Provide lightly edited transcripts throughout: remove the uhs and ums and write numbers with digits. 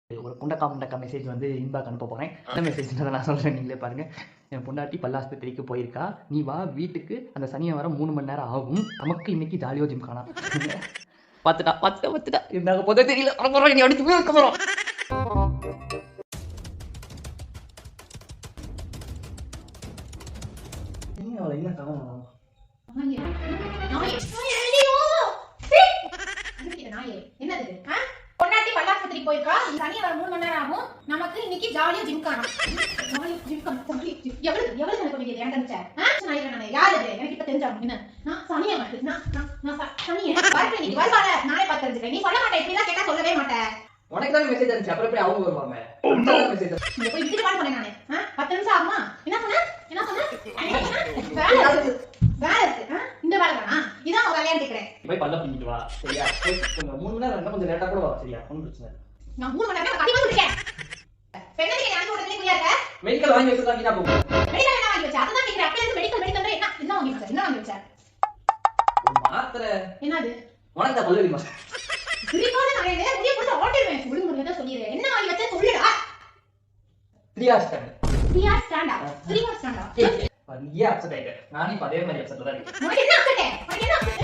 ஒரு புண்டக்கா மெசேஜ் வந்து இன்பாக் அனுப்ப போகிறேன். என்ன மெசேஜ்ன்றதை நான் சொல்கிறேன், நீங்களே பாருங்கள். என் பொண்டாட்டி பல்லாஸ்பத்திரிக்கு போயிருக்கா, நீ வா வீட்டுக்கு, அந்த சனியை வர 3 மணி நேரம் ஆகும், நமக்கு இன்னைக்கு ஜாலியோ ஜிம் காணாம். பார்த்துட்டா இருந்தாங்க போதே தெரியல, அப்புறம் நீ அடிச்சு போய் போகிறோம். என்ன காணும் பொண்டாட்டி பல்லாஸ்பத்திரிக்கு போயிருக்கா, சனியை வர 3 மணி நேரம் ஆகும், நமக்கு இன்னைக்கு ஜாலியா ஜிம் காணோம். எவ்வளவு எனக்கு வேண்டியது எனக்கு தெரிஞ்ச யாரு எனக்கு இப்ப தெரிஞ்சவங்க என்ன நான் சனியை வந்து சனியை வருவாங்க நானே பார்த்து தெரிஞ்சுக்கிறேன். நீ சொல்ல மாட்டேன், இப்படிலாம் கேட்டா சொல்லவே மாட்டேன். உனக்கு தான் மெசேஜ் அனுப்பிச்சு, அப்புறம் எப்படி அவங்க வருவாங்க? மெசேஜ் போய் விட்டுட்டு வாங்க சொன்னேன் நானு. 10 நிமிஷம் ஆகுமா? என்ன சொன்ன வேலை இருக்கு. இந்த வேலை தானா? இதான் உங்க கல்யாணம் கேட்கிறேன். போய் பல்ல பிடிக்கிட்டு வா, சரியா? 3 மணி நேரம் கொஞ்சம் லேட்டா கூட வா, சரியா? ஒன்றும் பிரச்சனை. நான் 3 மணி நேரம் கண்டிப்பா இருக்கேன். பெண்ணுக்கு நான் சொல்றதே புரியாதா? மெடிக்கல் வாங்கி வச்சா வீணா போகும். மெடிக்கல் என்ன வாங்கி வச்சா? அதான் கேக்குறேன். அப்பவே மெடிக்கல் என்ன வாங்கி வச்சா? என்ன வாங்கி வச்சா? மாத்திரை. என்னது? உனக்கு தான் பல்லு வலிமா. சிரிக்காத நானே முடிய போட்டு ஆட்டிடுவேன். சொல்லு முடியதா சொல்லிடுறேன். என்ன வாங்கி வச்சா சொல்லுடா. 3 hours ஸ்டாண்ட். 3 hours ஸ்டாண்டா? 3 hours ஸ்டாண்டா? நீயே அப்செட் ஆயிட்ட. நானே அதே மாதிரி அப்செட்ல தான் இருக்கேன். உனக்கு என்ன அப்செட்? உனக்கு என்ன அப்செட்?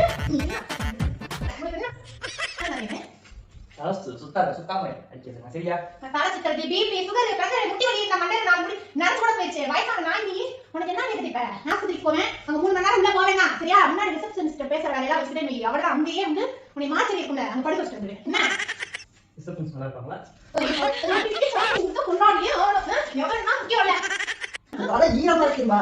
சுத்தாம அடிக்கிறேன், சரியா? தலை சுத்துறது, பிபி, சுகர், பிரஷர், முட்டி வலி, இந்த மண்டை நான் முடி நரம்பு கூட போயிடுச்சு. வயசான நாய் நீ. உனக்கு என்ன கேக்குது இப்ப? ஆஸ்பத்திரிக்கு போவேன், அங்க 3 மணி நேரம் உள்ள போவேனா? சரியா? முன்னாடி ரிசப்ஷனிஸ்ட் பேசுற வேலையெல்லாம் வச்சுட்டே நீ அவள அங்கேயே வந்து உன்னை மாச்சரி இருக்கும்ல, அங்க படுக்க வச்சிட்டு வந்துரு. என்ன? ரிசப்ஷனிஸ்ட் நல்லா இருப்பாங்களா? கொண்டாடியே எவ்வளவு முக்கியம் இல்ல. அத ஈரமா இருக்குமா?